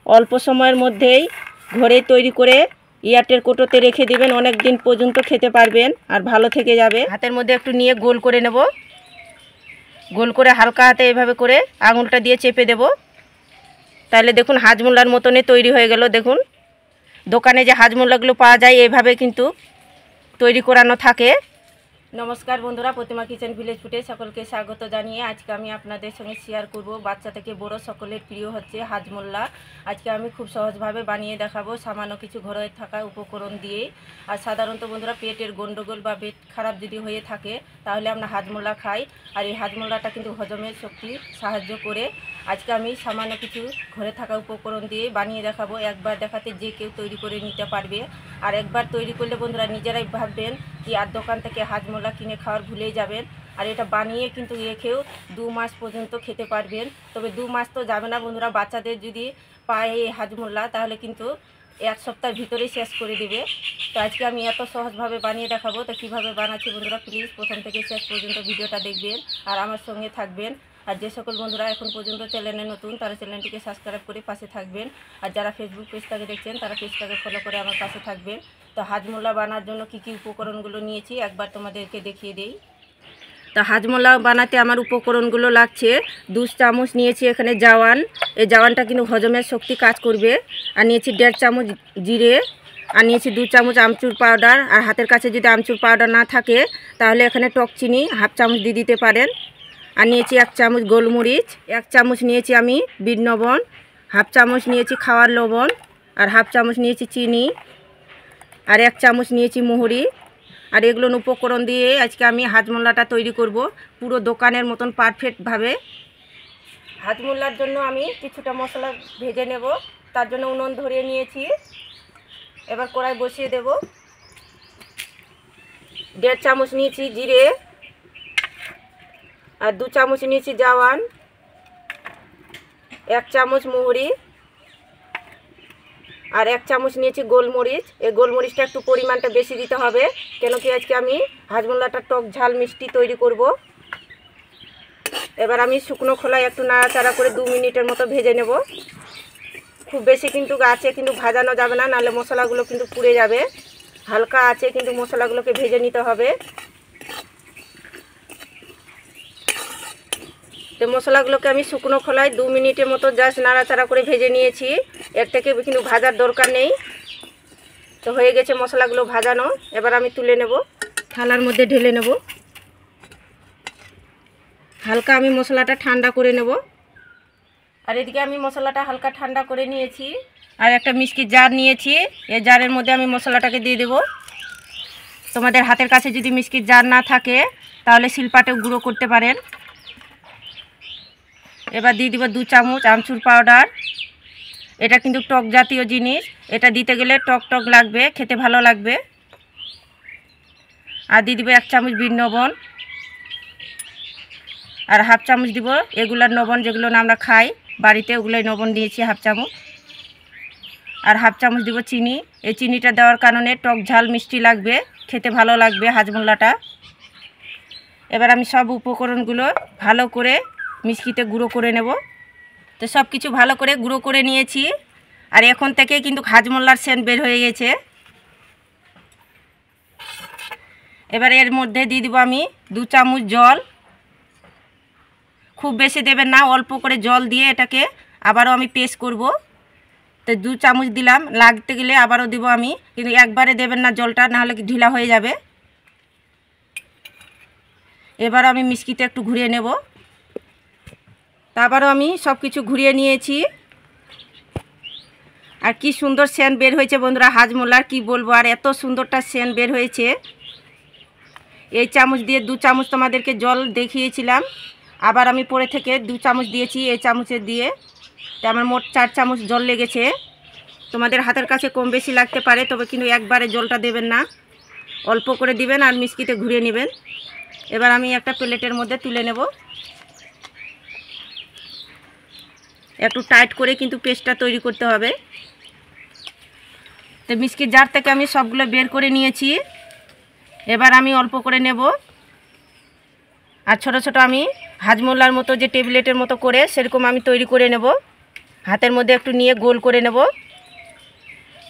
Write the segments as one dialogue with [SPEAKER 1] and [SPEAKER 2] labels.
[SPEAKER 1] অল্প সময়ের মধ্যেই ঘরে তৈরি করে এয়ারটাইট কৌটোতে রেখে দিবেন, অনেক দিন পর্যন্ত খেতে পারবেন আর ভালো থেকে যাবে। হাতের মধ্যে একটু নিয়ে গোল করে নেব, গোল করে হালকা হাতে এভাবে করে আঙুলটা দিয়ে চেপে দেব। তাহলে দেখুন হাজমোলার মতনে তৈরি হয়ে গেল। দেখুন দোকানে যে হাজমোলাগুলো পাওয়া যায় এইভাবে কিন্তু তৈরি করানো থাকে। নমস্কার বন্ধুরা, প্রতিমা কিচেন ভিলেজ ফুডে সকলকে স্বাগত জানিয়ে আজকে আমি আপনাদের সঙ্গে শেয়ার করব বাচ্চা থেকে বড় সকলের প্রিয় হচ্ছে হাজমোলা। আজকে আমি খুব সহজভাবে বানিয়ে দেখাবো সামান্য কিছু ঘরে থাকা উপকরণ দিয়ে। আর সাধারণত বন্ধুরা পেটের গন্ডগোল বা পেট খারাপ যদি হয়ে থাকে তাহলে আমরা হাজমোলা খাই, আর এই হাজমোলাটা কিন্তু হজমের শক্তি সাহায্য করে। আজকে আমি সামান্য কিছু ঘরে থাকা উপকরণ দিয়ে বানিয়ে দেখাবো। একবার দেখাতে যে কেউ তৈরি করে নিতে পারবে, আর একবার তৈরি করলে বন্ধুরা নিজেরাই ভাববেন কি আর দোকান থেকে হাজমোলা কিনে খাওয়ার ভুলেই যাবেন। আর এটা বানিয়ে কিন্তু রেখেও 2 মাস পর্যন্ত খেতে পারবেন। তবে 2 মাস তো যাবে না বন্ধুরা, বাচ্চাদের যদি পায় এই হাজমোলা তাহলে কিন্তু 1 সপ্তাহের ভিতরেই শেষ করে দিবে। তো আজকে আমি এত সহজভাবে বানিয়ে দেখাবো। তো কীভাবে বানাচ্ছি বন্ধুরা প্লিজ প্রথম থেকে শেষ পর্যন্ত ভিডিওটা দেখবেন আর আমার সঙ্গে থাকবেন। আর যে সকল বন্ধুরা এখন পর্যন্ত চ্যানেলে নতুন তারা চ্যানেলটিকে সাবস্ক্রাইব করে পাশে থাকবেন, আর যারা ফেসবুক পেজটাকে দেখছেন তারা পেজটাকে ফলো করে আমার পাশে থাকবেন। তো হাজমোলা বানার জন্য কী কী উপকরণগুলো নিয়েছি একবার তোমাদেরকে দেখিয়ে দেই। তো হাজমোলা বানাতে আমার উপকরণগুলো লাগছে 2 চামচ নিয়েছি এখানে জাওয়ান। এই জাওয়ানটা কিন্তু হজমের শক্তি কাজ করবে। আর নিয়েছি 1.5 চামচ জিরে, আর নিয়েছি 2 চামচ আমচুর পাউডার। আর হাতের কাছে যদি আমচুর পাউডার না থাকে তাহলে এখানে টক চিনি 1/2 চামচ দিয়ে দিতে পারেন। আর নিয়েছি 1 চামচ গোলমরিচ, 1 চামচ নিয়েছি আমি বিট লবণ, 1/2 চামচ নিয়েছি খাওয়ার লবণ, আর 1/2 চামচ নিয়েছি চিনি, আর 1 চামচ নিয়েছি মৌরি। আর এগুলো উপকরণ দিয়ে আজকে আমি হাজমোলাটা তৈরি করব পুরো দোকানের মতন পারফেক্টভাবে। হাজমোলার জন্য আমি কিছুটা মশলা ভেজে নেব, তার জন্য উনুন ধরিয়ে নিয়েছি। এবার কড়াই বসিয়ে দেব। 1.5 চামচ নিয়েছি জিরে, আর 2 চামচ নিয়েছি জাওয়ান, 1 চামচ মৌরি, আর 1 চামচ নিয়েছি গোলমরিচ। এই গোলমরিচটা একটু পরিমাণটা বেশি দিতে হবে, কেন কি আজকে আমি হাজমোলাটা টক ঝাল মিষ্টি তৈরি করব। এবার আমি শুকনো খোলায় একটু নাড়াচাড়া করে 2 মিনিটের মতো ভেজে নেব। খুব বেশি কিন্তু আছে কিন্তু ভাজানো যাবে না, নাহলে মশলাগুলো কিন্তু পুড়ে যাবে। হালকা আছে কিন্তু মশলাগুলোকে ভেজে নিতে হবে। তো মশলাগুলোকে আমি শুকনো খোলায় 2 মিনিটের মতো জাস্ট নাড়াচাড়া করে ভেজে নিয়েছি। এর থেকে কিন্তু ভাজার দরকার নেই। তো হয়ে গেছে মশলাগুলো ভাজানো। এবার আমি তুলে নেব, থালার মধ্যে ঢেলে নেব। হালকা আমি মশলাটা ঠান্ডা করে নেব। আর এদিকে আমি মশলাটা হালকা ঠান্ডা করে নিয়েছি, আর একটা মিষ্টির জার নিয়েছি। এই জারের মধ্যে আমি মশলাটাকে দিয়ে দেব। তোমাদের হাতের কাছে যদি মিষ্টির জার না থাকে তাহলে শিলপাটেও গুঁড়ো করতে পারেন। এবার দিয়ে দিব 2 চামচ আমচুর পাউডার। এটা কিন্তু টক জাতীয় জিনিস, এটা দিতে গেলে টক টক লাগবে, খেতে ভালো লাগবে। আর দিয়ে দিব 1 চামচ বিট লবণ, আর 1/2 চামচ দিব এগুলার লবণ, যেগুলো না আমরা খাই বাড়িতে ওগুলোই লবণ দিয়েছি 1/2 চামচ। আর 1/2 চামচ দিব চিনি। এই চিনিটা দেওয়ার কারণে টক ঝাল মিষ্টি লাগবে, খেতে ভালো লাগবে হাজমোলাটা। এবার আমি সব উপকরণগুলো ভালো করে মিষ্টিতে গুঁড়ো করে নেব। তো সব কিছু ভালো করে গুঁড়ো করে নিয়েছি, আর এখন থেকে কিন্তু হাজমোলার সেন্ট বের হয়ে গেছে। এবার এর মধ্যে দিয়ে দিব আমি 2 চামচ জল। খুব বেশি দেবেন না, অল্প করে জল দিয়ে এটাকে আবারও আমি পেস্ট করব। তো 2 চামচ দিলাম, লাগতে গেলে আবারও দিব আমি, কিন্তু একবারে দেবেন না জলটা, নাহলে ঢিলা হয়ে যাবে। এবার আমি মিষ্টিতে একটু ঘুরিয়ে নেব। তারপরও আমি সব কিছু ঘুরিয়ে নিয়েছি। আর কি সুন্দর সেন্ট বের হয়েছে বন্ধুরা হাজমোলার, কি বলবো, আর এত সুন্দরটা সেন্ট বের হয়েছে। এই চামচ দিয়ে 2 চামচ তোমাদেরকে জল দেখিয়েছিলাম, আবার আমি পরে থেকে 2 চামচ দিয়েছি এই চামচের দিয়ে। তো আমার মোট 4 চামচ জল লেগেছে। তোমাদের হাতের কাছে কম বেশি লাগতে পারে, তবে কিন্তু একবারে জলটা দেবেন না, অল্প করে দিবেন আর মিষ্টিতে ঘুরিয়ে নেবেন। এবার আমি একটা প্লেটের মধ্যে তুলে নেব। একটু টাইট করে কিন্তু পেস্টটা তৈরি করতে হবে। তো মিষ্টির জার থেকে আমি সবগুলো বের করে নিয়েছি। এবার আমি অল্প করে নেব, আর ছোট ছোট আমি হাজমোলার মতো যে ট্যাবলেটের মতো করে সেরকম আমি তৈরি করে নেব। হাতের মধ্যে একটু নিয়ে গোল করে নেব।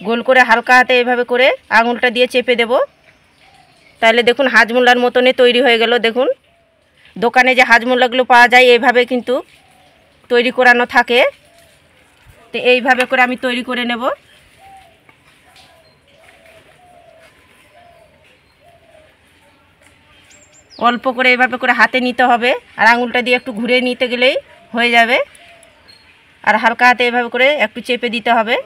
[SPEAKER 1] গোল করে হালকা হাতে এইভাবে করে আঙুলটা দিয়ে চেপে দেব। তাহলে দেখুন হাজমোলার মতনে তৈরি হয়ে গেল। দেখুন দোকানে যে হাজমোলাগুলো পাওয়া যায় এইভাবে কিন্তু তৈরি করানো থাকে। তো এইভাবে করে আমি তৈরি করে নেব। অল্প করে এইভাবে করে হাতে নিতে হবে, আর আঙুলটা দিয়ে একটু ঘুরে নিতে গেলেই হয়ে যাবে। আর হালকা হাতে এইভাবে করে একটু চেপে দিতে হবে।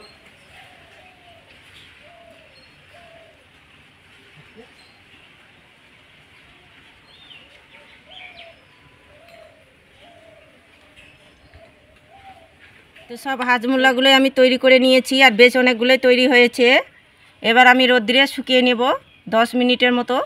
[SPEAKER 1] তো সব হাজমোলাগুলোই আমি তৈরি করে নিয়েছি, আর বেশ অনেকগুলোই তৈরি হয়েছে। এবার আমি রোদ্রে শুকিয়ে নেব 10 মিনিটের মতো।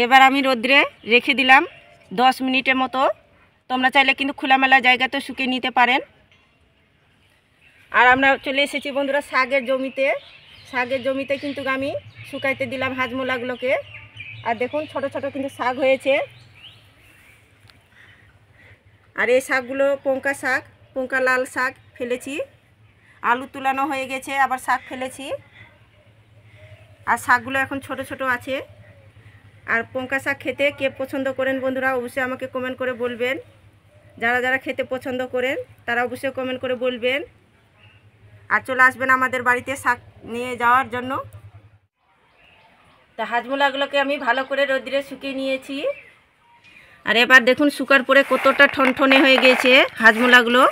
[SPEAKER 1] এবার আমি রোদ্রে রেখে দিলাম 10 মিনিটের মতো। তোমরা চাইলে কিন্তু খোলামেলা জায়গাতে শুকিয়ে নিতে পারেন। আর আমরা চলে এসেছি বন্ধুরা শাকের জমিতে। শাকের জমিতে কিন্তু আমি শুকাইতে দিলাম হাজমোলাগুলোকে। আর দেখুন ছোট ছোট কিন্তু শাক হয়েছে। আর এই শাকগুলো পঙ্কা শাক, পঙ্কা লাল শাক ফেলেছি। আলু তুলানো হয়ে গেছে, আবার শাক ফেলেছি। আর শাকগুলো এখন ছোট ছোট আছে। আর পঙ্কা শাক খেতে কে পছন্দ করেন বন্ধুরা অবশ্যই আমাকে কমেন্ট করে বলবেন। যারা যারা খেতে পছন্দ করেন তারা অবশ্যই কমেন্ট করে বলবেন। আর চলে আসবেন আমাদের বাড়িতে শাক নিয়ে যাওয়ার জন্য। তা হাজমোলাগুলোকে আমি ভালো করে রোদ্রে শুকিয়ে নিয়েছি। আর এবার দেখুন শুকার পরে কতটা ঠনঠনে হয়ে গেছে হাজমোলাগুলো।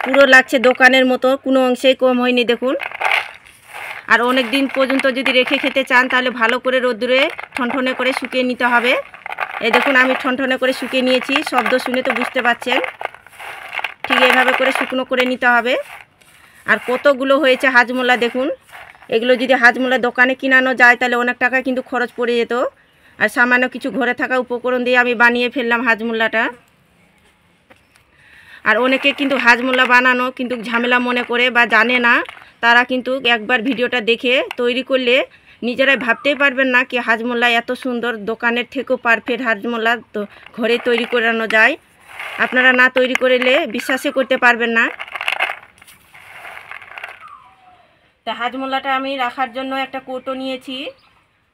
[SPEAKER 1] পুরো লাগছে দোকানের মতো, কোনো অংশেই কম হয়নি দেখুন। আর অনেক দিন পর্যন্ত যদি রেখে খেতে চান তাহলে ভালো করে রোদ্রে ঠনঠনে করে শুকিয়ে নিতে হবে। এই দেখুন আমি ঠনঠনে করে শুকিয়ে নিয়েছি, শব্দ শুনে তো বুঝতে পারছেন। ঠিক এভাবে করে শুকনো করে নিতে হবে। আর কতগুলো হয়েছে হাজমোলা দেখুন। এগুলো যদি হাজমোলা দোকানে কিনানো যায় তাহলে অনেক টাকা কিন্তু খরচ পড়ে যেত। আর সামান্য কিছু ঘরে থাকা উপকরণ দিয়ে আমি বানিয়ে ফেললাম হাজমোলাটা। আর অনেকে কিন্তু হাজমোলা বানানো কিন্তু ঝামেলা মনে করে বা জানে না। তারা কিন্তু একবার ভিডিওটা দেখে তৈরি করলে নিজেরাই ভাবতেই পারবেন না কি হাজমোলা এত সুন্দর, দোকানের থেকেও পারফেক্ট হাজমোলা তো ঘরে তৈরি করানো যায়। আপনারা না তৈরি করলে বিশ্বাসই করতে পারবেন না। তা হাজমোলাটা আমি রাখার জন্য একটা কৌটো নিয়েছি।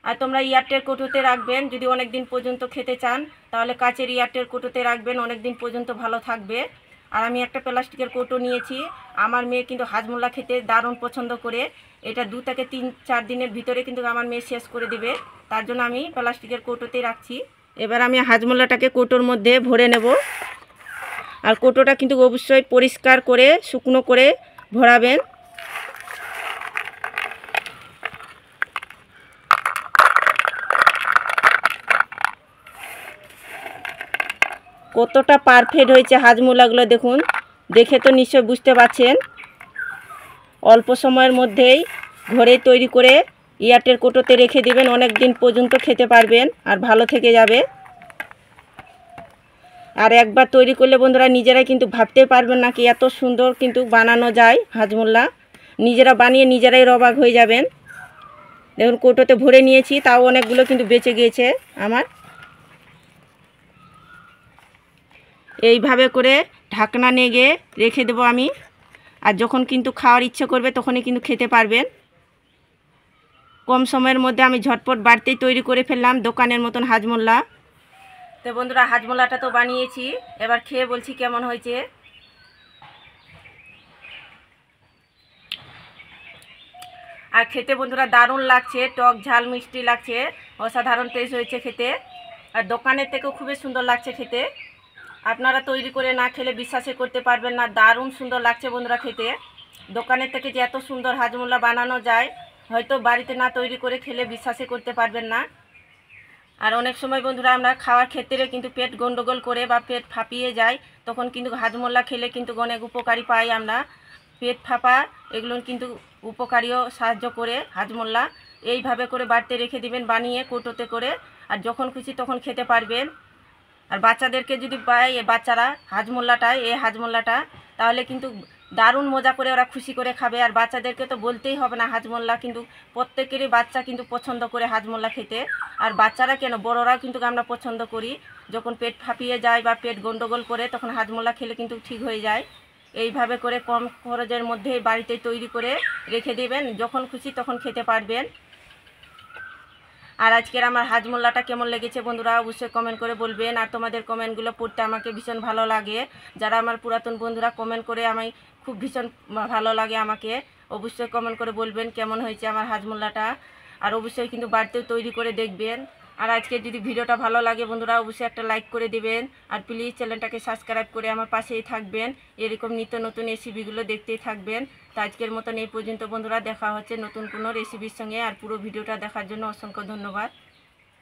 [SPEAKER 1] আর তোমরা এয়ারটেল কৌটোতে রাখবেন যদি অনেক দিন পর্যন্ত খেতে চান, তাহলে কাচের এয়ারটেল কৌটোতে রাখবেন, অনেক দিন পর্যন্ত ভালো থাকবে। আর আমি একটা প্লাস্টিকের কৌটো নিয়েছি। আমার মেয়ে কিন্তু হাজমোলা খেতে দারুণ পছন্দ করে। এটা 2 থেকে 3-4 দিনের ভিতরে কিন্তু আমার মেয়ে শেষ করে দেবে। তার জন্য আমি প্লাস্টিকের কৌটোতেই রাখছি। এবার আমি হাজমোলাটাকে কৌটোর মধ্যে ভরে নেব। আর কৌটোটা কিন্তু অবশ্যই পরিষ্কার করে শুকনো করে ভরাবেন। কতটা পারফেক্ট হয়েছে হাজমোলাগুলো দেখুন, দেখে তো নিশ্চয় বুঝতে পারছেন। অল্প সময়ের মধ্যেই ঘরে তৈরি করে এয়ারটেল কৌটোতে রেখে দিবেন, অনেক দিন পর্যন্ত খেতে পারবেন আর ভালো থেকে যাবে। আর একবার তৈরি করলে বন্ধুরা নিজেরাই কিন্তু ভাবতে পারবেন না কি এত সুন্দর কিন্তু বানানো যায় হাজমোলা। নিজেরা বানিয়ে নিজেরাই অবাক হয়ে যাবেন। দেখুন কৌটোতে ভরে নিয়েছি, তাও অনেকগুলো কিন্তু বেঁচে গিয়েছে আমার। এইভাবে করে ঢাকনা নেগে রেখে দেবো আমি। আর যখন কিন্তু খাওয়ার ইচ্ছে করবে তখনই কিন্তু খেতে পারবেন। কম সময়ের মধ্যে আমি ঝটপট বাড়িতেই তৈরি করে ফেললাম দোকানের মতন হাজমোলা। তো বন্ধুরা হাজমোলাটা তো বানিয়েছি, এবার খেয়ে বলছি কেমন হয়েছে। আর খেতে বন্ধুরা দারুণ লাগছে, টক ঝাল মিষ্টি লাগছে, অসাধারণ টেস্ট হয়েছে খেতে। আর দোকানের থেকেও খুবই সুন্দর লাগছে খেতে। আপনারা তৈরি করে না খেলে বিশ্বাসই করতে পারবেন না, দারুণ সুন্দর লাগছে বন্ধুরা খেতে। দোকানের থেকে যে এত সুন্দর হাজমোলা বানানো যায় হয়তো বাড়িতে না তৈরি করে খেলে বিশ্বাসই করতে পারবেন না। আর অনেক সময় বন্ধুরা আমরা খাওয়ার ক্ষেত্রে কিন্তু পেট গন্ডগোল করে বা পেট ফাঁপিয়ে যায়, তখন কিন্তু হাজমোলা খেলে কিন্তু অনেক উপকারী পাই আমরা। পেট ফাঁপা এগুলো কিন্তু উপকারীও সাহায্য করে হাজমোলা। এইভাবে করে বাড়িতে রেখে দিবেন বানিয়ে কৌটোতে করে, আর যখন খুশি তখন খেতে পারবেন। আর বাচ্চাদেরকে যদি পায় বাচ্চারা হাজমোলাটা এই হাজমোলাটা, তাহলে কিন্তু দারুণ মজা করে ওরা খুশি করে খাবে। আর বাচ্চাদেরকে তো বলতেই হবে না হাজমোল্লা কিন্তু প্রত্যেকেরই বাচ্চা কিন্তু পছন্দ করে হাজমোল্লা খেতে। আর বাচ্চারা কেন বড়রাও কিন্তু আমরা পছন্দ করি। যখন পেট ফাঁপিয়ে যায় বা পেট গন্ডগোল করে তখন হাজমোল্লা খেলে কিন্তু ঠিক হয়ে যায়। এইভাবে করে কম খরচের মধ্যে বাড়িতে তৈরি করে রেখে দেবেন, যখন খুশি তখন খেতে পারবেন। আর আজকের আমার হাজমোল্লাটা কেমন লেগেছে বন্ধুরা অবশ্যই কমেন্ট করে বলবেন। আর তোমাদের কমেন্টগুলো পড়তে আমাকে ভীষণ ভালো লাগে। যারা আমার পুরাতন বন্ধুরা কমেন্ট করে আমায় খুব ভীষণ ভালো লাগে আমাকে। অবশ্যই কমেন্ট করে বলবেন কেমন হয়েছে আমার হাজমোল্লাটা। আর অবশ্যই কিন্তু বাড়িতেও তৈরি করে দেখবেন। আর আজকে যদি ভিডিওটা ভালো লাগে বন্ধুরা অবশ্যই একটা লাইক করে দিবেন। আর প্লিজ চ্যানেলটাকে সাবস্ক্রাইব করে আমার পাশেই থাকবেন। এরকম নিত্য নতুন রেসিপিগুলো দেখতেই থাকবেন। তো আজকের মতন এই পর্যন্ত বন্ধুরা, দেখা হচ্ছে নতুন কোনো রেসিপির সঙ্গে। আর পুরো ভিডিওটা দেখার জন্য অসংখ্য ধন্যবাদ।